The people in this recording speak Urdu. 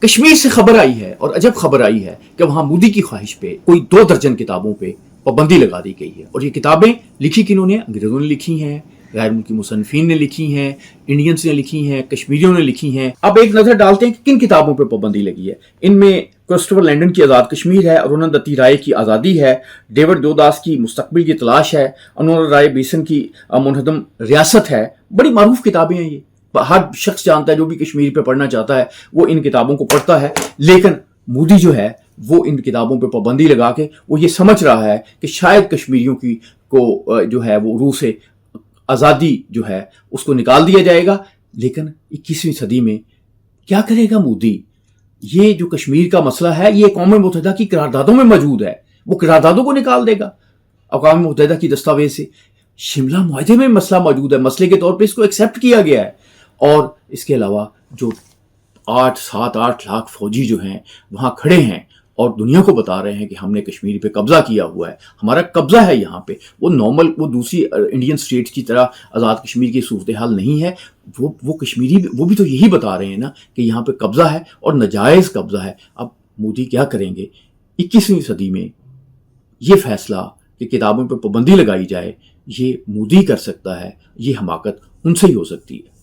کشمیر سے خبر آئی ہے اور عجب خبر آئی ہے کہ وہاں مودی کی خواہش پہ کوئی 2 درجن کتابوں پہ پابندی لگا دی گئی ہے. اور یہ کتابیں لکھی کنہوں نے؟ انگریزوں نے لکھی ہیں، غیر ملکی مصنفین نے لکھی ہیں، انڈینز نے لکھی ہیں، کشمیریوں نے لکھی ہیں. اب ایک نظر ڈالتے ہیں کہ کن کتابوں پہ پابندی لگی ہے. ان میں کرسٹوفر لینڈن کی آزاد کشمیر ہے، ارون دتی رائے کی آزادی ہے، ڈیوڈ دیوداس کی مستقبل کی تلاش ہے، انور رائے بیسن کی منہدم ریاست ہے. بڑی معروف کتابیں ہیں یہ، ہر شخص جانتا ہے، جو بھی کشمیر پہ پڑھنا چاہتا ہے وہ ان کتابوں کو پڑھتا ہے. لیکن مودی جو ہے وہ ان کتابوں پہ پابندی لگا کے وہ یہ سمجھ رہا ہے کہ شاید کشمیریوں کی کو جو ہے وہ روح سے آزادی جو ہے اس کو نکال دیا جائے گا. لیکن 21ویں صدی میں کیا کرے گا مودی؟ یہ جو کشمیر کا مسئلہ ہے یہ اقوام متحدہ کی قراردادوں میں موجود ہے، وہ قراردادوں کو نکال دے گا. اقوام متحدہ کی دستاویز سے شملہ معاہدے میں مسئلہ موجود ہے، مسئلے کے طور پہ اس کو ایکسیپٹ کیا گیا ہے. اور اس کے علاوہ جو 7-8 لاکھ فوجی جو ہیں وہاں کھڑے ہیں اور دنیا کو بتا رہے ہیں کہ ہم نے کشمیر پہ قبضہ کیا ہوا ہے، ہمارا قبضہ ہے یہاں پہ. وہ نارمل، وہ دوسری انڈین اسٹیٹس کی طرح آزاد کشمیر کی صورتحال نہیں ہے. وہ کشمیری وہ بھی تو یہی بتا رہے ہیں نا کہ یہاں پہ قبضہ ہے اور ناجائز قبضہ ہے. اب مودی کیا کریں گے 21ویں صدی میں؟ یہ فیصلہ کہ کتابوں پہ پابندی لگائی جائے یہ مودی کر سکتا ہے، یہ حماقت ان سے ہی ہو سکتی ہے.